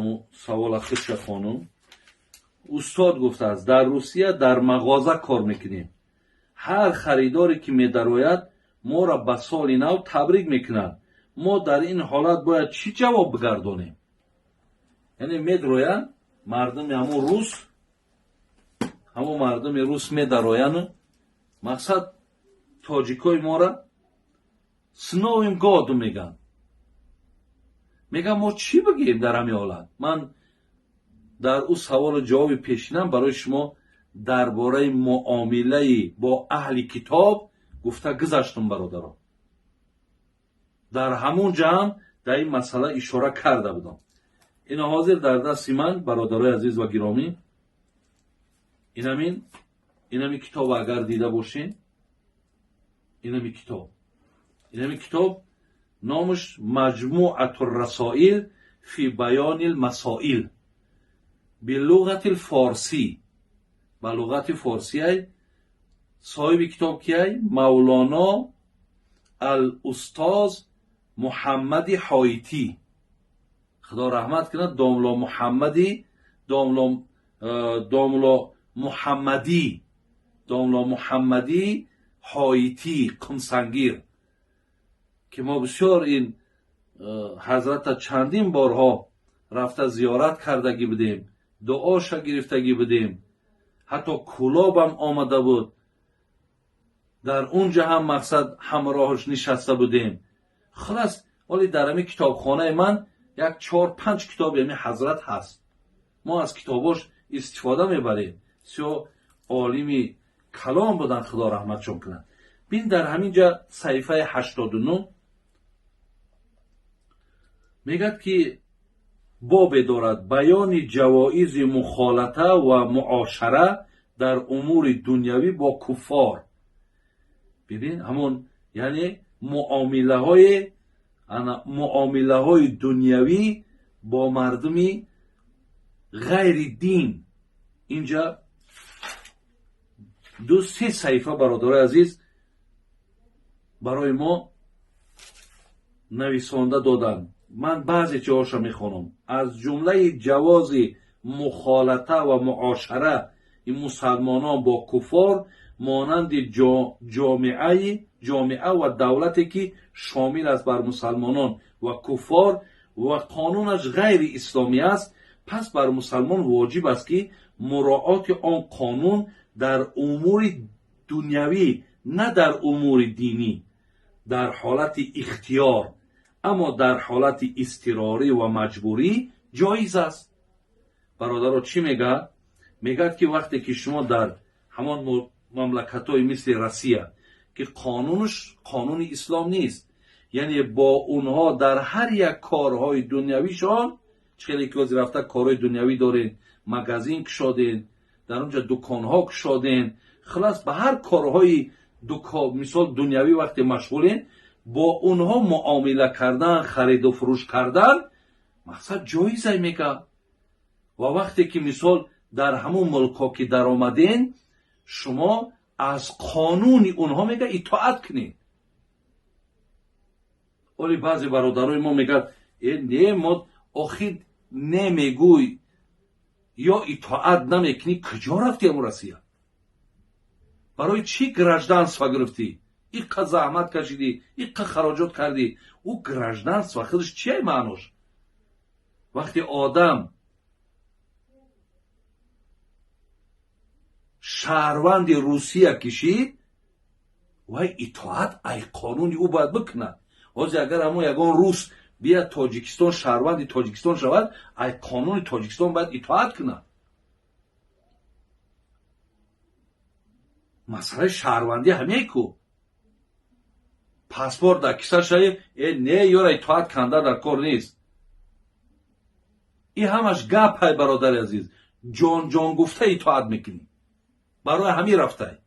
همون سوال خودش خانم استاد گفته است در روسیه در مغازه کار میکنیم. هر خریداری که میدراید ما را به سال نو تبریک میکنند. ما در این حالت باید چی جواب بگردانیم؟ یعنی میدراید مردم همون مردم روس میدراید مقصد تاجیکای ما را سنویم گادو میگن. میگم ما چی بگیم در همین حالت؟ من در او سوال جواب پیشینم برای شما درباره معامله با اهل کتاب گفته گذاشتم برادران. در همون جمع در این مسئله اشاره کرده بودم. این حاضر در دست من برادرای عزیز و گرامی اینمی کتاب اگر دیده باشین اینمی کتاب نامش مجموعة الرسائل فی بیان المسائل باللغت الفارسی. به لغت فارسی صاحب کتاب کیه؟ مولانا الاستاذ محمد حایتی، خدا رحمت کنه. داملا محمدی حایتی قمسنگیر که ما بسیار این حضرت چندین بارها رفته زیارت کردگی بودیم، دعاش گرفتگی بودیم، حتی کلاب هم آمده بود، در اونجا هم مقصد همراهش نشسته بودیم. خلاص ولی در همین کتابخانه من یک 4-5 کتاب یعنی حضرت هست. ما از کتاباش استفاده میبریم. سیو عالمی کلام بودن، خدا رحمتشون کنه. بین در همینجا صفحه 89 میگد که باب دارد بیان جوایز مخالطه و معاشره در امور دنیوی با کفار. ببین همون یعنی معامله های دنیوی با مردمی غیر دین. اینجا 2-3 صفحه برادر عزیز برای ما نویسنده دادن. من بعضی جاهاشو میخونم. از جمله جواز مخالطه و معاشره این مسلمانان با کفار مانند جامعه و دولتی که شامل است بر مسلمانان و کفار و قانونش غیر اسلامی است، پس بر مسلمان واجب است که مراعات آن قانون در امور دنیوی نه در امور دینی در حالت اختیار، اما در حالت اضطراری و مجبوری جایز است. برادرها چی میگه؟ میگه که وقتی که شما در همان مملکت‌های مثل روسیه که قانونش قانون اسلام نیست، یعنی با اونها در هر یک کارهای دنیویشان چه که رفته کارهای دنیوی دارین، مغازین کشادین، در اونجا دکانها کشادین، خلاص به هر کارهای مثال دنیوی وقتی مشغولین، با اونها معامله کردن، خرید و فروش کردن مقصد جایزه میگه. و وقتی که مثال در همون ملکا که در آمدین شما از قانون اونها میگه اطاعت کنین. ولی بعضی برادرای ما میگن نه ما آخر نمیگوی یا اطاعت نمیکنی، کجا رفتی امو روسیه؟ برای چی گرجدانسوا گرفتی؟ اینقدر زحمت کشیدی، اینقدر خراجات کردی. او گرجدانسوا خودش چیه معناش؟ وقتی آدم شهروند روسیه کشید و اطاعت ای قانونی او باید بکنه. واسه اگر همون یگان روس بیاد تاجیکستان شهروند تاجیکستان شود، ای قانون تاجیکستان باید اطاعت کنه. مسئله شهروندی همه کو پاسپورت در کیسه شاید نه یار اطاعت کنده در کار نیست. این همش گپ های برادر عزیز. جان گفته اطاعت میکنی، برای همین رفته.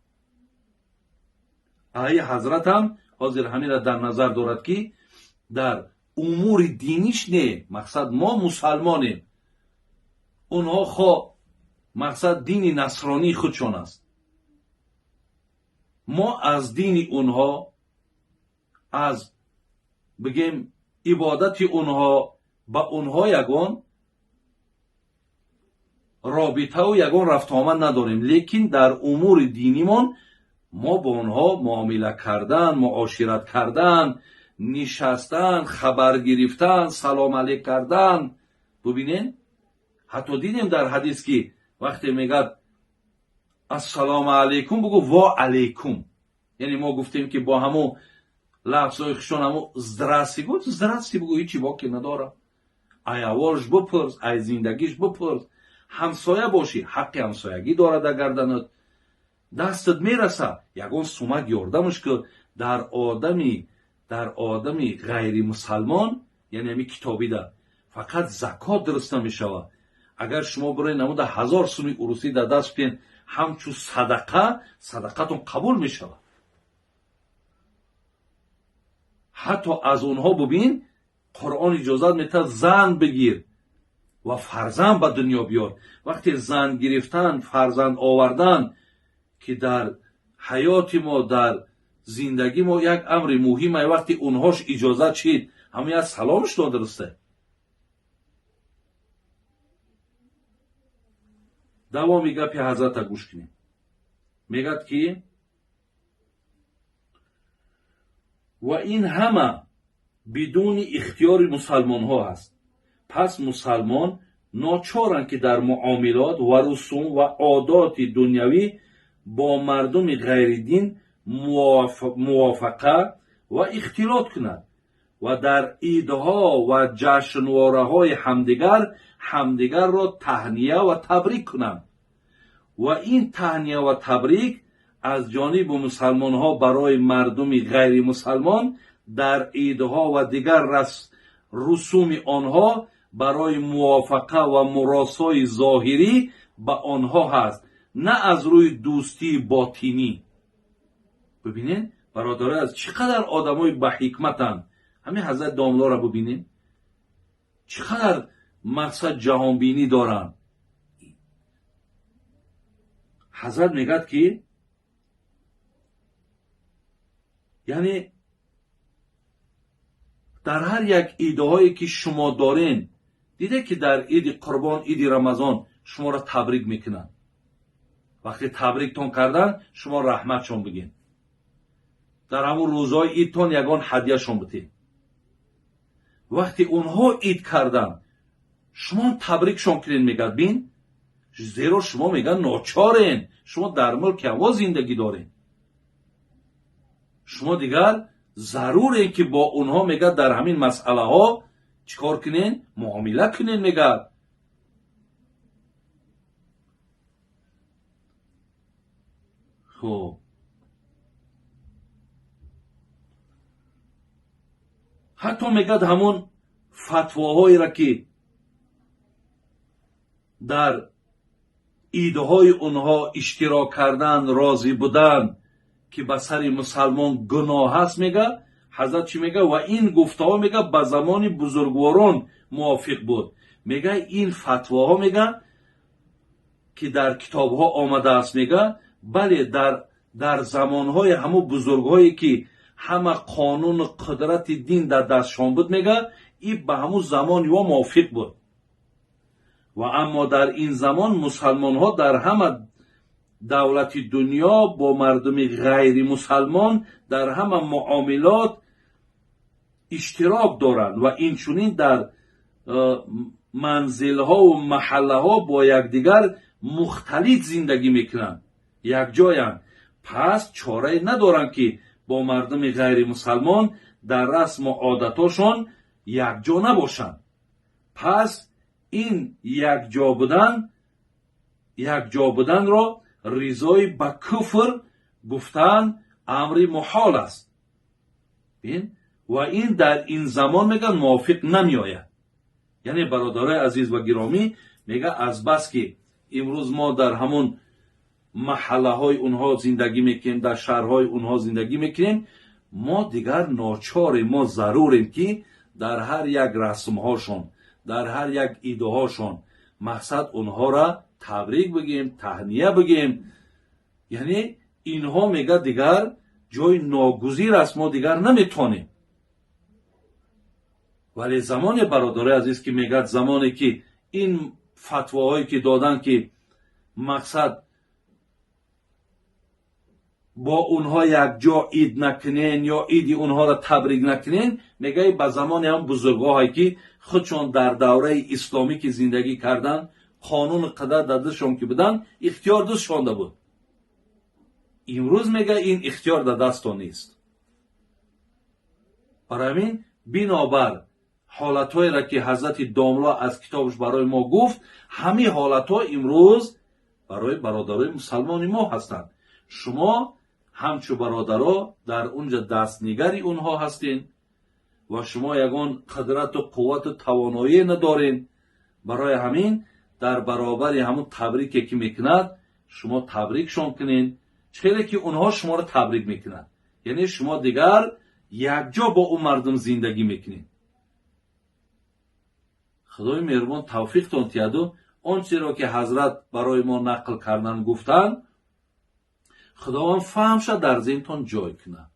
ای حضرت هم حاضر همین را در نظر دارد که در امور دینیش نه، مقصد ما مسلمانیم، اونها خواه مقصد دین نصرانی خودشون است. ما از دین اونها، از بگیم عبادت اونها به اونها یگان رابطه و یگان رفت آمد نداریم، لیکن در امور دینیمون ما با آنها معامله کردن، معاشرت کردن، نشستن، خبر گرفتن، سلام علیک کردن. ببینین حتی دیدیم در حدیث که وقتی میگه السلام علیکم بگو وا علیکم، یعنی ما گفتیم که با همو لفظای خشون همو زدرستی گفت زدرستی بگو هیچی باکی نداره، ای اولش بپرس، ای زندگیش بپرس، همسایه باشی حق همسایگی داره در گردنت، دستت میرسه یگان سومک یاردمش که در آدمی غیر مسلمان، یعنی همی کتابی ده فقط زکات درست نمیشوه. اگر شما برای نمود 1000 سومی اروسی در دست بین همچون صدقتون قبول میشوه. حتی از اونها ببین قرآن اجازت میده زن بگیر و فرزند به دنیا بیار. وقتی زن گرفتن، فرزند آوردن که در حیات ما، در زندگی ما یک امر مهمه، وقتی اونهاش اجازت شید همه از سلامش داد درسته. دوامی گپی حضرت گوش کنیم. میگد که و این همه بدون اختیار مسلمان ها است. پس مسلمان ناچارند که در معاملات و رسوم و عادات دنیوی با مردم غیر دین موافقه و اختلاط کنند و در عیدها و جشنواره های همدیگر را تهنیه و تبریک کنند و این تهنیه و تبریک از جانب مسلمان ها برای مردم غیر مسلمان در عیدها و دیگر رسوم آنها برای موافقه و مراسای ظاهری به آنها هست، نه از روی دوستی باطنی. ببینین برادرای از چقدر آدمای با حکمتن. همین حضرت داملا را ببینین چقدر مقصد جهانبینی دارن. حضرت میگد که یعنی در هر یک ایده‌هایی که شما دارین، دیده که در عید قربان، عید رمضان شما را تبریک میکنن. وقتی تبریکتون کردن شما رحمتشون بگین. در همون روزهای عیدتون یگان هدیهشون بدین. وقتی اونها عید کردن شما تبریکشون کنین، میگد بین زیرا شما میگن ناچارین، شما در ملک هوا زندگی دارین، شما دیگر ضروره که با اونها میگه در همین مسئله ها چیکار کنین؟ معامله کنین. میگه خب حتی میگه همون فتواهایی را که در ایدهای اونها اشتراک کردن، راضی بودن که به سر مسلمان گناه هست، میگه حضرت چی میگه؟ و این گفته‌ها میگه به زمان بزرگواران موافق بود. میگه این فتواها میگه که در کتابها آمده است، میگه بله در زمانهای همو بزرگهایی که همه قانون قدرت دین در دستشان بود، میگه این به همو زمان یا موافق بود. و اما در این زمان مسلمان ها در همه دولت دنیا با مردم غیر مسلمان در همه معاملات اشتراک دارند و این چونین در منزل ها و محله ها با یکدیگر مختلط زندگی میکنند، یک جایند. پس چاره ندارند که با مردم غیر مسلمان در رسم و عادتاشون یک جا نباشند. پس این یک جا بودن را رضای به کفر گفتن امر محال است. و این در این زمان میگن موافق نمی آید. یعنی برادرای عزیز و گرامی، میگه از بس که امروز ما در همون محله های اونها زندگی میکنیم، در شهرهای اونها زندگی میکنیم، ما دیگر ناچار، ما ضروریم که در هر یک رسم هاشون، در هر یک ایده هاشون مقصد اونها را تبریک بگیم، تهنیه بگیم. یعنی اینها میگه دیگر جای ناگزیر است، ما دیگر نمیتونیم. ولی زمان برادر عزیز که میگه زمانی که این فتواهایی که دادن که مقصد با اونها یک جا عید نکنین یا عید اونها را تبریک نکنین، میگه به زمان هم بزرگاهایی که خودشون در دوره اسلامی که زندگی کردن قانون قدر دادشون که بدن اختیار دستشون بود. امروز میگه این اختیار در دستان نیست. برای همین بنابر حالتهایی را که حضرت داملا از کتابش برای ما گفت، همین حالتها امروز برای برادرای مسلمان ما هستند. شما همچو برادرها در اونجا دستنگری اونها هستین و شما یگان قدرت و قوت و توانایی ندارین. برای همین در برابر همون تبریکی که میکند شما تبریکشون کنین، چرا که اونها شما رو تبریک میکنن. یعنی شما دیگر یک جا با اون مردم زندگی میکنین. خدای مهربان توفیقتون تیادو آنچه را که حضرت برای ما نقل کردن گفتن، خداوند فهمش در ذهنتان جای کنه.